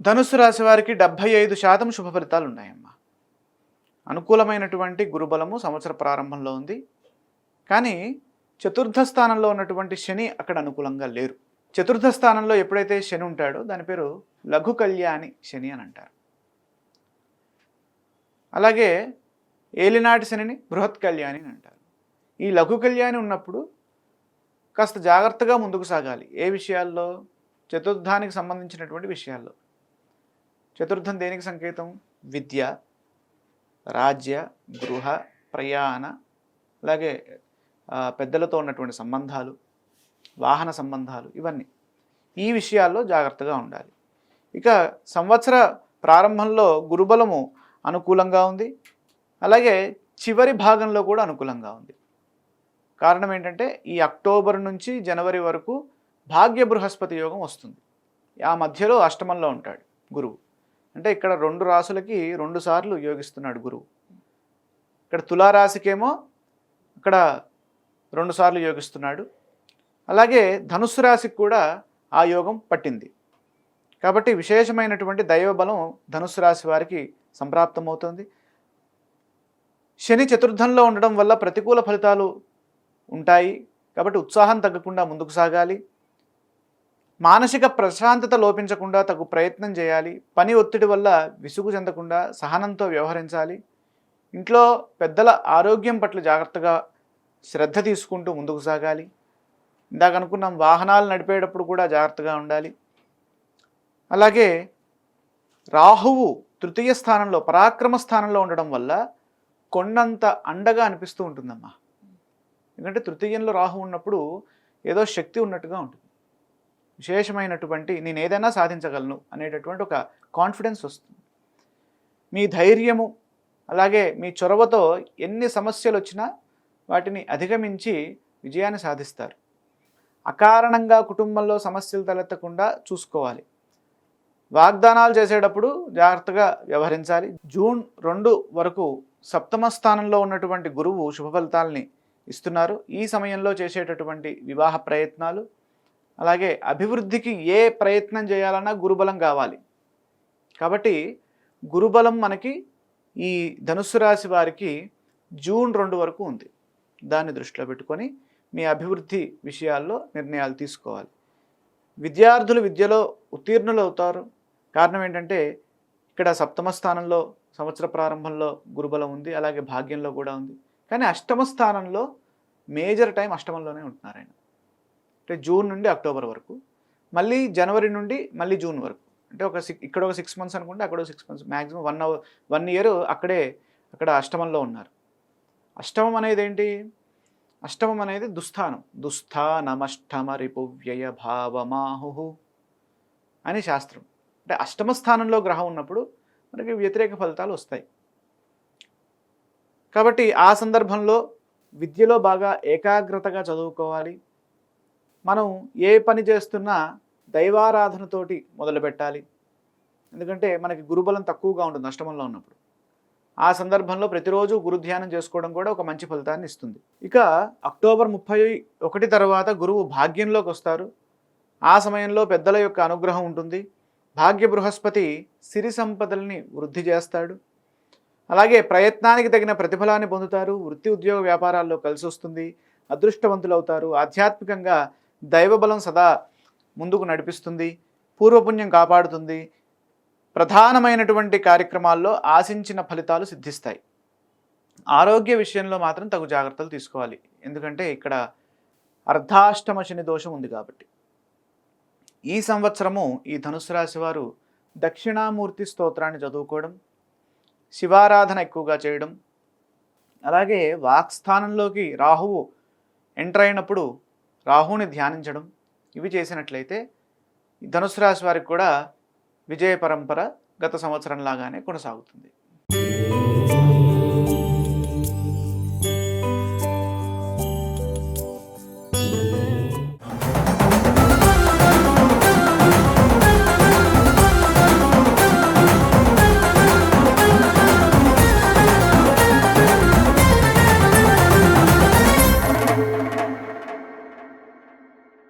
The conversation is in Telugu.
ధనుస్సు రాశి వారికి 75% శుభ ఫలితాలు ఉన్నాయమ్మా. అనుకూలమైనటువంటి గురుబలము సంవత్సర ప్రారంభంలో ఉంది. కానీ చతుర్థ స్థానంలో ఉన్నటువంటి శని అక్కడ అనుకూలంగా లేరు. చతుర్థ స్థానంలో ఎప్పుడైతే శని ఉంటాడో దాని పేరు లఘు కళ్యాణి శని అని అంటారు. అలాగే ఏలినాటి శనిని బృహత్ కళ్యాణి అని అంటారు. ఈ లఘు కళ్యాణి ఉన్నప్పుడు కాస్త జాగ్రత్తగా ముందుకు సాగాలి. ఏ విషయాల్లో? చతుర్థానికి సంబంధించినటువంటి విషయాల్లో. చతుర్థం దేనికి సంకేతం? విద్య, రాజ్య, గృహ, ప్రయాణ, అలాగే పెద్దలతో ఉన్నటువంటి సంబంధాలు, వాహన సంబంధాలు, ఇవన్నీ ఈ విషయాల్లో జాగ్రత్తగా ఉండాలి. ఇక సంవత్సర ప్రారంభంలో గురుబలము అనుకూలంగా ఉంది. అలాగే చివరి భాగంలో కూడా అనుకూలంగా ఉంది. కారణం ఏంటంటే ఈ అక్టోబర్ నుంచి జనవరి వరకు భాగ్య బృహస్పతి యోగం వస్తుంది. ఆ మధ్యలో అష్టమంలో ఉంటాడు గురువు. అంటే ఇక్కడ 2 రాసులకి 2 సార్లు యోగిస్తున్నాడు గురువు. ఇక్కడ తులారాశికేమో ఇక్కడ 2 సార్లు యోగిస్తున్నాడు. అలాగే ధనుస్సు రాశికి కూడా ఆ యోగం పట్టింది. కాబట్టి విశేషమైనటువంటి దైవబలం ధనుస్సు రాశి వారికి సంప్రాప్తమవుతుంది. శని చతుర్థంలో ఉండడం వల్ల ప్రతికూల ఫలితాలు ఉంటాయి. కాబట్టి ఉత్సాహం తగ్గకుండా ముందుకు సాగాలి. మానసిక ప్రశాంతత లోపించకుండా తగు ప్రయత్నం చేయాలి. పని ఒత్తిడి వల్ల విసుగు చెందకుండా సహనంతో వ్యవహరించాలి. ఇంట్లో పెద్దల ఆరోగ్యం పట్ల జాగ్రత్తగా శ్రద్ధ తీసుకుంటూ ముందుకు సాగాలి. ఇందాక అనుకున్నాం, వాహనాలు నడిపేటప్పుడు కూడా జాగ్రత్తగా ఉండాలి. అలాగే రాహువు తృతీయ స్థానంలో పరాక్రమ స్థానంలో ఉండడం వల్ల కొండంత అండగా అనిపిస్తూ ఉంటుందమ్మా. ఎందుకంటే తృతీయంలో రాహు ఉన్నప్పుడు ఏదో శక్తి ఉన్నట్టుగా ఉంటుంది. విశేషమైనటువంటి నేను ఏదైనా సాధించగలను అనేటటువంటి ఒక కాన్ఫిడెన్స్ వస్తుంది. మీ ధైర్యము అలాగే మీ చొరవతో ఎన్ని సమస్యలు వచ్చినా వాటిని అధిగమించి విజయాన్ని సాధిస్తారు. అకారణంగా కుటుంబంలో సమస్యలు తలెత్తకుండా చూసుకోవాలి. వాగ్దానాలు చేసేటప్పుడు జాగ్రత్తగా వ్యవహరించాలి. జూన్ 2 వరకు సప్తమ స్థానంలో ఉన్నటువంటి గురువు శుభ ఫలితాలని ఇస్తున్నారు. ఈ సమయంలో చేసేటటువంటి వివాహ ప్రయత్నాలు, అలాగే అభివృద్ధికి ఏ ప్రయత్నం చేయాలన్నా గురుబలం కావాలి. కాబట్టి గురుబలం మనకి ఈ ధనుస్సు రాశి వారికి జూన్ 2 వరకు ఉంది. దాన్ని దృష్టిలో పెట్టుకొని మీ అభివృద్ధి విషయాల్లో నిర్ణయాలు తీసుకోవాలి. విద్యార్థులు విద్యలో ఉత్తీర్ణులు అవుతారు. కారణం ఏంటంటే ఇక్కడ సప్తమ స్థానంలో సంవత్సర ప్రారంభంలో గురుబలం ఉంది. అలాగే భాగ్యంలో కూడా ఉంది. కానీ అష్టమ స్థానంలో మేజర్ టైం అష్టమంలోనే ఉంటున్నారు ఆయన. అంటే జూన్ నుండి అక్టోబర్ వరకు, మళ్ళీ జనవరి నుండి మళ్ళీ జూన్ వరకు. అంటే ఇక్కడ ఒక 6 మంత్స్ అనుకుంటే అక్కడ 6 మంత్స్, మ్యాక్సిమం 1 ఇయర్ అక్కడ అష్టమంలో ఉన్నారు. అష్టమం అనేది ఏంటి? అష్టమం అనేది దుస్థానం. దుస్థానమష్టమ రిపువ్యయ భావమాహు అని శాస్త్రం. అంటే అష్టమ స్థానంలో గ్రహం ఉన్నప్పుడు మనకి వ్యతిరేక ఫలితాలు వస్తాయి. కాబట్టి ఆ సందర్భంలో విద్యలో బాగా ఏకాగ్రతగా చదువుకోవాలి. మనం ఏ పని చేస్తున్నా దైవారాధనతోటి మొదలుపెట్టాలి. ఎందుకంటే మనకి గురుబలం తక్కువగా ఉంటుంది అష్టమంలో ఉన్నప్పుడు. ఆ సందర్భంలో ప్రతిరోజు గురుధ్యానం చేసుకోవడం కూడా ఒక మంచి ఫలితాన్ని ఇస్తుంది. ఇక అక్టోబర్ 31 తర్వాత గురువు భాగ్యంలోకి వస్తారు. ఆ సమయంలో పెద్దల యొక్క అనుగ్రహం ఉంటుంది. భాగ్య బృహస్పతి సిరి సంపదల్ని వృద్ధి చేస్తాడు. అలాగే ప్రయత్నానికి తగిన ప్రతిఫలాన్ని పొందుతారు. వృత్తి ఉద్యోగ వ్యాపారాల్లో కలిసి వస్తుంది. అదృష్టవంతులు అవుతారు. ఆధ్యాత్మికంగా దైవబలం సదా ముందుకు నడిపిస్తుంది. పూర్వపుణ్యం కాపాడుతుంది. ప్రధానమైనటువంటి కార్యక్రమాల్లో ఆశించిన ఫలితాలు సిద్ధిస్తాయి. ఆరోగ్య విషయంలో మాత్రం తగు జాగ్రత్తలు తీసుకోవాలి. ఎందుకంటే ఇక్కడ అర్ధాష్టమ శని దోషం ఉంది కాబట్టి. ఈ సంవత్సరము ఈ ధనుస్సు రాశి వారు దక్షిణామూర్తి స్తోత్రాన్ని చదువుకోవడం, శివారాధన ఎక్కువగా చేయడం, అలాగే వాక్స్థానంలోకి రాహువు ఎంటర్ అయినప్పుడు రాహుని ధ్యానించడం, ఇవి చేసినట్లయితే ధనుస్సు రాశి వారికి కూడా విజయ పరంపర గత సంవత్సరం లాగానే కొనసాగుతుంది.